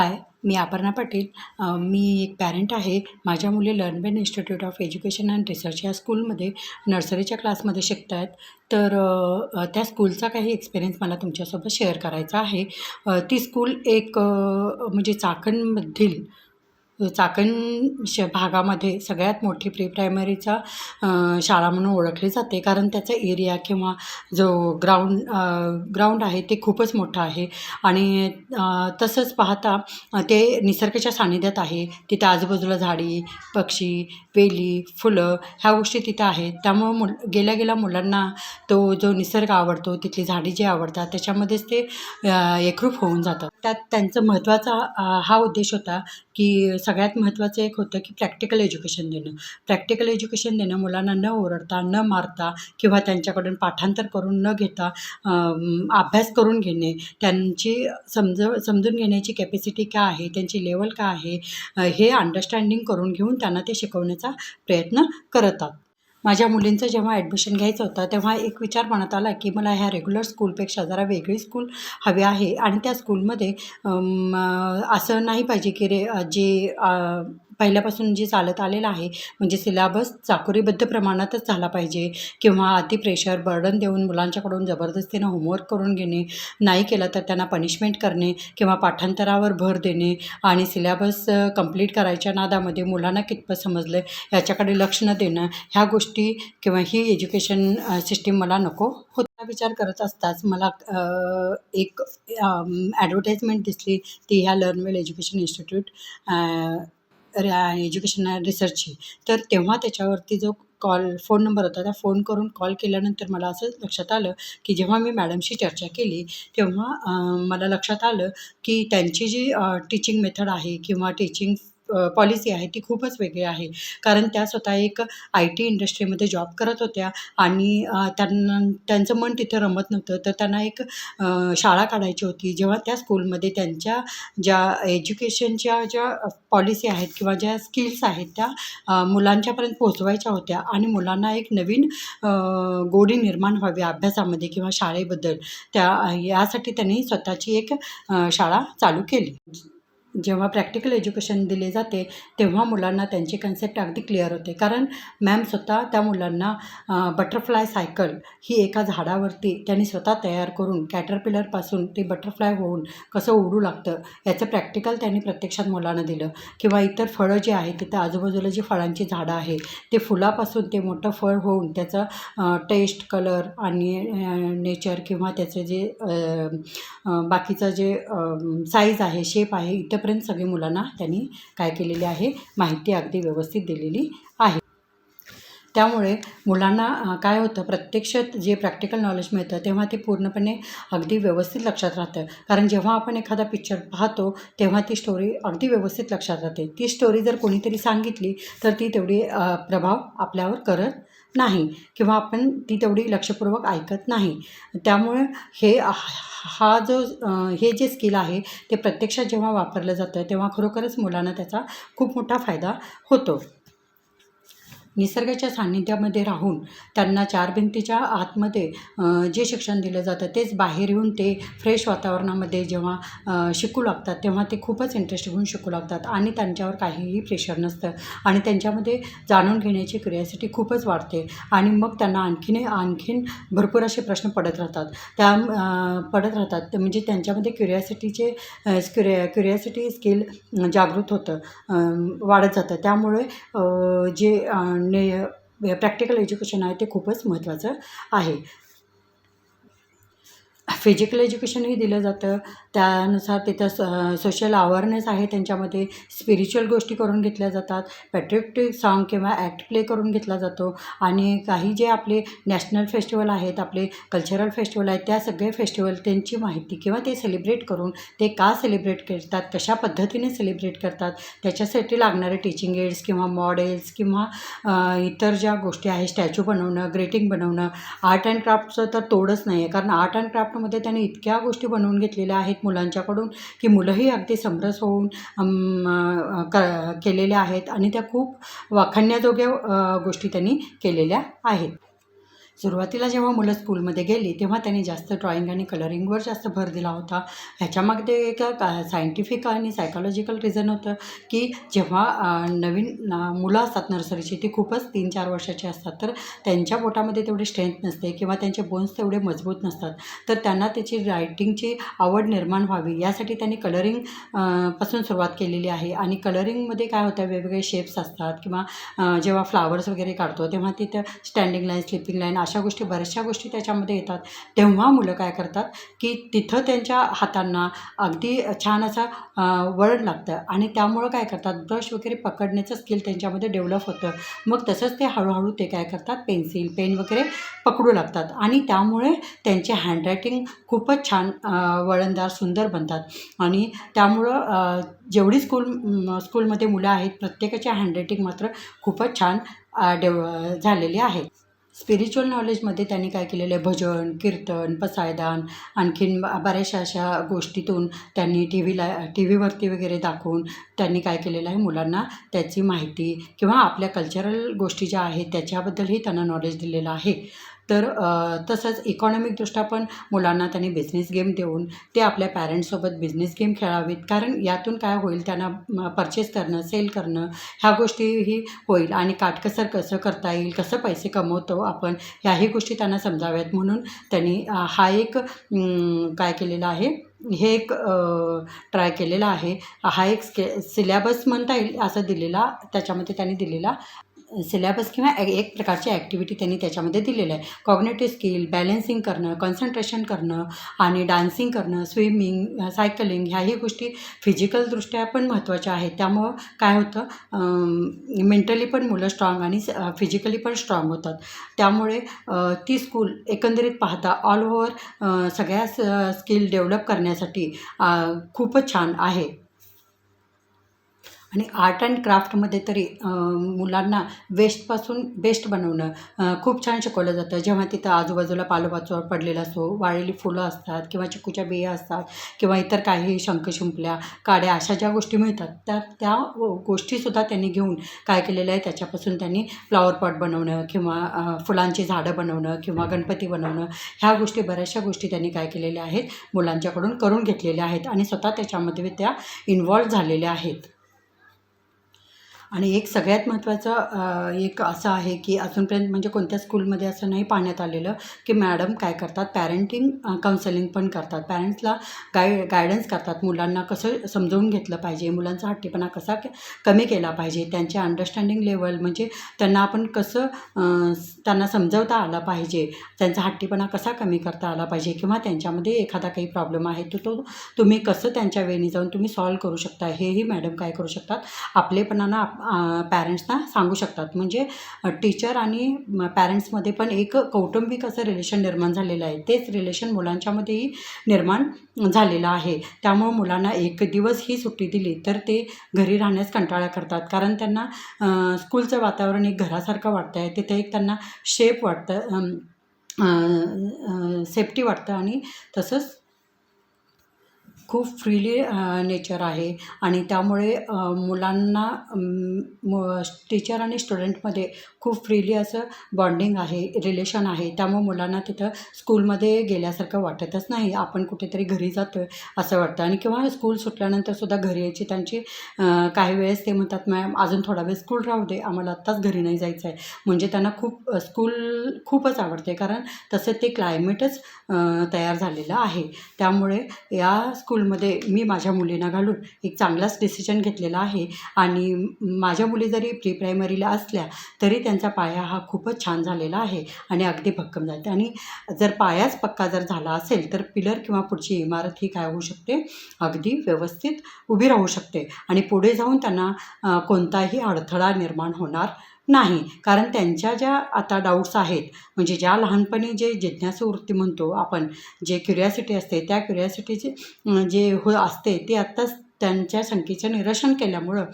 हाय, मी अपर्णा पाटील. मी एक पॅरेंट आहे. माझ्या मुली Learnben institute of education and research या स्कूलमध्ये नर्सरीच्या क्लासमध्ये शिकत आहेत. तर त्या स्कूलचा काही एक्सपिरियन्स मला तुमच्यासोबत शेअर करायचा आहे. ती स्कूल एक म्हणजे चाकण भागामध्ये सगळ्यात मोठी प्री प्रायमरीचा शाळा म्हणून ओळखली जाते, कारण त्याचा एरिया किंवा जो ग्राउंड आहे ते खूपच मोठं आहे. आणि तसंच पाहता ते निसर्गाच्या सानिध्यात आहे. तिथं आजूबाजूला झाडी, पक्षी, वेली, फुलं ह्या गोष्टी तिथं आहेत. त्यामुळं गेल्या मुलांना तो जो निसर्ग आवडतो, तिथली झाडी जी आवडतात त्याच्यामध्येच ते एकरूप होऊन जातात. त्यात त्यांचं महत्त्वाचा हा उद्देश होता की सगळ्यात महत्त्वाचं एक होतं की प्रॅक्टिकल एज्युकेशन देणं. प्रॅक्टिकल एज्युकेशन देणं, मुलांना न ओरडता, न मारता किंवा त्यांच्याकडून पाठांतर करून न घेता अभ्यास करून घेणे, त्यांची समजून घेण्याची कॅपॅसिटी काय आहे, त्यांची लेवल काय आहे, हे अंडरस्टँडिंग करून घेऊन त्यांना ते शिकवण्याचा प्रयत्न करतात. माझ्या मुलींचं जेव्हा ॲडमिशन घ्यायचं होतं तेव्हा एक विचार मनात आला की मला ह्या रेग्युलर स्कूलपेक्षा जरा वेगळी स्कूल हवी आहे. आणि त्या स्कूलमध्ये असं नाही पाहिजे की जे पहिल्यापासून जे चालत आलेलं आहे, म्हणजे सिलॅबस चाकोरीबद्ध प्रमाणातच झाला पाहिजे किंवा अति प्रेशर बर्डन देऊन मुलांच्याकडून जबरदस्तीनं होमवर्क करून घेणे, नाही केलं तर त्यांना पनिशमेंट करणे किंवा पाठांतरावर भर देणे आणि सिलॅबस कंप्लीट करायच्या नादामध्ये मुलांना कितपत समजलं याच्याकडे लक्ष न देणं, ह्या गोष्टी किंवा ही एज्युकेशन सिस्टीम मला नको होता. विचार करत असताच मला एक ॲडव्हर्टाईजमेंट दिसली, ती ह्या लर्नवेल एज्युकेशन इन्स्टिट्यूट एज्युकेशन रिसर्चची. तर तेव्हा त्याच्यावरती जो फोन नंबर होता, त्या फोन करून कॉल केल्यानंतर मला असं लक्षात आलं की जेव्हा मी मॅडमशी चर्चा केली तेव्हा मला लक्षात आलं की त्यांची जी टीचिंग मेथड आहे किंवा टीचिंग पॉलिसी आहे ती खूपच वेगळी आहे. कारण त्या स्वतः एक IT इंडस्ट्रीमध्ये जॉब करत होत्या आणि त्यांचं मन तिथं रमत नव्हतं. तर त्यांना एक शाळा काढायची होती. जेव्हा त्या स्कूलमध्ये त्यांच्या ज्या एज्युकेशनच्या ज्या पॉलिसी आहेत किंवा ज्या स्किल्स आहेत त्या मुलांच्यापर्यंत पोहोचवायच्या होत्या आणि मुलांना एक नवीन गोडी निर्माण व्हावी अभ्यासामध्ये किंवा शाळेबद्दल, यासाठी त्यांनी स्वतःची एक शाळा चालू केली. जेव्हा प्रॅक्टिकल एज्युकेशन दिले जाते तेव्हा मुलांना त्यांची कन्सेप्ट अगदी क्लिअर होते. कारण मॅम स्वतः त्या मुलांना बटरफ्लाय सायकल ही एका झाडावरती त्यांनी स्वतः तयार करून कॅटरपिलरपासून ते बटरफ्लाय होऊन कसं उडू लागतं याचं प्रॅक्टिकल त्यांनी प्रत्यक्षात मुलांना दिलं. किंवा इतर फळं जी आहेत तिथं आजूबाजूला जी फळांची झाडं आहे ते फुलापासून ते मोठं फळ होऊन त्याचं टेस्ट, कलर आणि नेचर किंवा त्याचं जे बाकीचं जे साईज आहे, शेप आहे, इथंपर्यंत सगळी मुलांना त्यांनी काय केलेली आहे, माहिती अगदी व्यवस्थित दिलेली आहे. त्यामुळे मुलांना काय होतं, प्रत्यक्षात जे प्रॅक्टिकल नॉलेज मिळतं तेव्हा ते पूर्णपणे अगदी व्यवस्थित लक्षात राहतं. कारण जेव्हा आपण एखादा पिक्चर पाहतो तेव्हा ती स्टोरी अगदी व्यवस्थित लक्षात राहते. ती स्टोरी जर कोणीतरी सांगितली तर ती तेवढी प्रभाव आपल्यावर करत नाही किंवा आपण ती तेवढी लक्षपूर्वक ऐकत नाही. त्यामुळे हे जे स्किल आहे ते प्रत्यक्षात जेव्हा वापरलं जातं तेव्हा खरोखरच मुलांना त्याचा खूप मोठा फायदा होतो. निसर्गाच्या सान्निध्यामध्ये राहून त्यांना चार भिंतीच्या आतमध्ये जे शिक्षण दिलं जातं तेच बाहेर येऊन ते फ्रेश वातावरणामध्ये जेव्हा शिकू लागतात तेव्हा ते खूपच इंटरेस्ट घेऊन शिकू लागतात आणि त्यांच्यावर काहीही प्रेशर नसतं आणि त्यांच्यामध्ये जाणून घेण्याची क्युरिओसिटी खूपच वाढते आणि मग त्यांना आणखीन भरपूर असे प्रश्न पडत राहतात. म्हणजे त्यांच्यामध्ये क्युरिओसिटी स्किल जागृत होतं, वाढत जातं. त्यामुळे जे प्रॅक्टिकल एज्युकेशन आहे ते खूपच महत्त्वाचं आहे. फिजिकल एज्युकेशनही दिलं जातं, त्यानुसार तिथं सोशल अवेअरनेस आहे, त्यांच्यामध्ये स्पिरिच्युअल गोष्टी करून घेतल्या जातात, पॅट्रियोटिक सॉन्ग किंवा ॲक्ट प्ले करून घेतला जातो आणि काही जे आपले नॅशनल फेस्टिवल आहेत, आपले कल्चरल फेस्टिवल आहेत, त्या सगळे फेस्टिवल त्यांची माहिती किंवा ते सेलिब्रेट करून ते का सेलिब्रेट करतात, कशा पद्धतीने सेलिब्रेट करतात, त्याच्यासाठी लागणारे टीचिंग एड्स किंवा मॉडेल्स किंवा इतर ज्या गोष्टी आहेत, स्टॅच्यू बनवणं, ग्रेटिंग बनवणं, आर्ट अँड क्राफ्टचं तर तोडच नाही आहे. कारण आर्ट अँड क्राफ्ट मध्ये त्यांनी इतक्या गोष्टी बनवून घेतलेल्या आहेत मुलांच्याकडून की मुलंही अगदी समरस होऊन केलेल्या आहेत आणि त्या खूप वाखाणण्याजोग्या गोष्टी त्यांनी केलेल्या आहेत. सुरुवातीला जेव्हा मुलं स्कूलमध्ये गेली तेव्हा त्यांनी जास्त ड्रॉइंग आणि कलरिंगवर जास्त भर दिला होता. ह्याच्यामागे एक सायंटिफिक आणि सायकॉलॉजिकल रिझन होतं, की जेव्हा नवीन मुलं असतात नर्सरीची, ती खूपच 3-4 वर्षाची असतात, तर त्यांच्या बोटामध्ये तेवढी स्ट्रेंथ नसते किंवा त्यांचे बोन्स तेवढे मजबूत नसतात. तर त्यांना त्याची रायटिंगची आवड निर्माण व्हावी यासाठी त्यांनी कलरिंग पासून सुरुवात केलेली आहे. आणि कलरिंगमध्ये काय होतं, वेगवेगळे शेप्स असतात किंवा जेव्हा फ्लावर्स वगैरे काढतो तेव्हा तिथं स्टँडिंग लाईन, स्लिपिंग लाईन अशा गोष्टी, बऱ्याचशा गोष्टी त्याच्यामध्ये येतात. तेव्हा मुलं काय करतात, की तिथं त्यांच्या हातांना अगदी छान असा वळण लागतं आणि त्यामुळं काय करतात, ब्रश वगैरे पकडण्याचं स्किल त्यांच्यामध्ये डेव्हलप होतं. मग तसंच ते हळूहळू ते काय करतात, पेन्सिल, पेन वगैरे पकडू लागतात आणि त्यामुळे त्यांचे हँडरायटिंग खूपच छान वळणदार, सुंदर बनतात. आणि त्यामुळं जेवढी स्कूलमध्ये मुलं आहेत, प्रत्येकाची हँडरायटिंग मात्र खूपच छान झालेली आहे. स्पिरिच्युअल नॉलेजमध्ये त्यांनी काय केलेलं आहे, भजन, कीर्तन, पसायदान, आणखीन बऱ्याचशा अशा गोष्टीतून त्यांनी टी व्हीवरती वगैरे दाखवून त्यांनी काय केलेलं आहे, मुलांना त्याची माहिती किंवा आपल्या कल्चरल गोष्टी ज्या आहेत त्याच्याबद्दलही त्यांना नॉलेज दिलेलं आहे. तर तसंच इकॉनॉमिकदृष्ट्या पण मुलांना त्यांनी बिझनेस गेम देऊन ते आपल्या पॅरेंट्ससोबत बिझनेस गेम खेळावेत. कारण यातून काय होईल, त्यांना परचेस करणं, सेल करणं ह्या गोष्टीही होईल आणि काटकसर कसं करता येईल, कसं पैसे कमवतो आपण, ह्याही गोष्टी त्यांना समजाव्यात. म्हणून त्यांनी हा एक काय केलेला आहे, हे एक ट्राय केलेला आहे. हा एक सिलॅबस म्हणता येईल असं दिलेला, त्याच्यामध्ये त्यांनी दिलेला सिलॅबस किंवा एक प्रकारची ॲक्टिव्हिटी त्यांनी त्याच्यामध्ये दिलेलं आहे. कॉग्निटिव्ह स्किल, बॅलन्सिंग करणं, कॉन्सन्ट्रेशन करणं आणि डान्सिंग करणं, स्विमिंग, सायकलिंग ह्याही गोष्टी फिजिकलदृष्ट्या पण महत्त्वाच्या आहेत. त्यामुळं काय होतं, मेंटली पण मुलं स्ट्रॉंग आणि फिजिकली पण स्ट्रॉंग होतात. त्यामुळे ती स्कूल एकंदरीत पाहता ऑल ओव्हर सगळ्या स्किल डेव्हलप करण्यासाठी खूपच छान आहे. आणि आर्ट अँड क्राफ्टमध्ये तरी मुलांना वेस्टपासून बेस्ट बनवणं खूप छान शिकवलं जातं. जेव्हा तिथं आजूबाजूला पालापाचोळा पडलेला असतो, वाळलेली फुलं असतात किंवा चिकूच्या बिया असतात किंवा इतर काही शंखशिंपल्या, काड्या अशा ज्या गोष्टी मिळतात, त्या गोष्टीसुद्धा त्यांनी घेऊन काय केलेलं आहे, त्याच्यापासून त्यांनी फ्लॉवर पॉट बनवणं किंवा फुलांची झाडं बनवणं किंवा गणपती बनवणं, ह्या गोष्टी, बऱ्याचशा गोष्टी त्यांनी काय केलेल्या आहेत, मुलांच्याकडून करून घेतलेल्या आहेत आणि स्वतः त्याच्यामध्ये त्या इन्व्हॉल्व झालेल्या आहेत. आणि एक सगळ्यात महत्त्वाचं एक असं आहे, की अजूनपर्यंत म्हणजे कोणत्या स्कूलमध्ये असं नाही पाहण्यात आलेलं, की मॅडम काय करतात, पॅरेंटिंग काउन्सेलिंग पण करतात. पॅरेंट्सला गायडन्स करतात. मुलांना कसं समजावून घेतलं पाहिजे, मुलांचा हट्टीपणा कसा कमी केला पाहिजे, त्यांचे अंडरस्टँडिंग लेवल म्हणजे त्यांना आपण कसं त्यांना समजावता आला पाहिजे, त्यांचा हट्टीपणा कसा कमी करता आला पाहिजे किंवा त्यांच्यामध्ये एखादा काही प्रॉब्लेम आहे तो तुम्ही कसं त्यांच्या वेळी जाऊन तुम्ही सॉल्व्ह करू शकता, हेही मॅडम काय करू शकतात, आपलेपणानं पॅरेंट्सना सांगू शकतात. म्हणजे टीचर आणि पॅरेंट्समध्ये पण एक कौटुंबिक असं रिलेशन निर्माण झालेलं आहे. तेच रिलेशन मुलांच्यामध्येही निर्माण झालेलं आहे. त्यामुळं मुलांना एक दिवस ही सुट्टी दिली तर ते घरी राहण्यास कंटाळा करतात. कारण त्यांना स्कूलचं वातावरण एक घरासारखं वाटतं आहे. तिथे एक त्यांना शेप वाटतं, सेफ्टी वाटतं आणि तसंच खूप फ्रीली नेचर आहे आणि त्यामुळे मुलांना टीचर आणि स्टुडंटमध्ये खूप फ्रीली असं बॉन्डिंग आहे, रिलेशन आहे. त्यामुळे मुलांना तिथं स्कूलमध्ये गेल्यासारखं वाटतच नाही. आपण कुठेतरी घरी जातो आहे असं वाटतं. आणि किंवा स्कूल सुटल्यानंतरसुद्धा घरी यायची त्यांची काही वेळेस ते म्हणतात, मॅम अजून थोडा वेळ स्कूल राहू दे, आम्हाला आत्ताच घरी नाही जायचं आहे. म्हणजे त्यांना स्कूल खूपच आवडते, कारण तसं ते क्लायमेटच तयार झालेलं आहे. त्यामुळे या स्कूलमध्ये मी माझ्या मुलींना घालून एक चांगलाच डिसिजन घेतलेला आहे. आणि माझ्या मुली जरी प्री प्रायमरीला असल्या तरी त्यांचा पाया हा खूपच छान झालेला आहे आणि अगदी भक्कम झाले. आणि जर पायाच पक्का जर झाला असेल तर पिलर किंवा पुढची इमारत ही काय होऊ शकते, अगदी व्यवस्थित उभी राहू शकते आणि पुढे जाऊन त्यांना कोणताही अडथळा निर्माण होणार नाही. कारण त्यांच्या ज्या आता डाऊट्स आहेत, म्हणजे ज्या लहानपणी जे जिज्ञासू वृत्ती म्हणतो आपण, जे क्युरियासिटी असते, त्या क्युरियासिटीचे जे असते ते आत्ताच त्यांच्या शंकेचं निरसन केल्यामुळं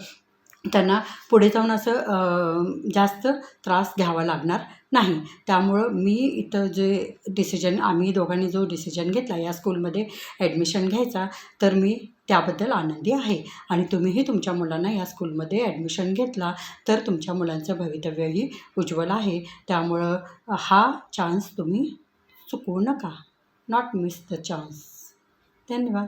त्यांना पुढे जाऊन असं जास्त त्रास घ्यावा लागणार नाही. त्यामुळं मी इथं जे आम्ही दोघांनी जो डिसिजन घेतला या स्कूलमध्ये ॲडमिशन घ्यायचा, तर मी त्याबद्दल आनंदी आहे. आणि तुम्हीही तुमच्या मुलांना या स्कूलमध्ये ॲडमिशन घेतला तर तुमच्या मुलांचं भवितव्यही उज्ज्वल आहे. त्यामुळं हा चान्स तुम्ही चुकवू नका. Not miss the chance. धन्यवाद.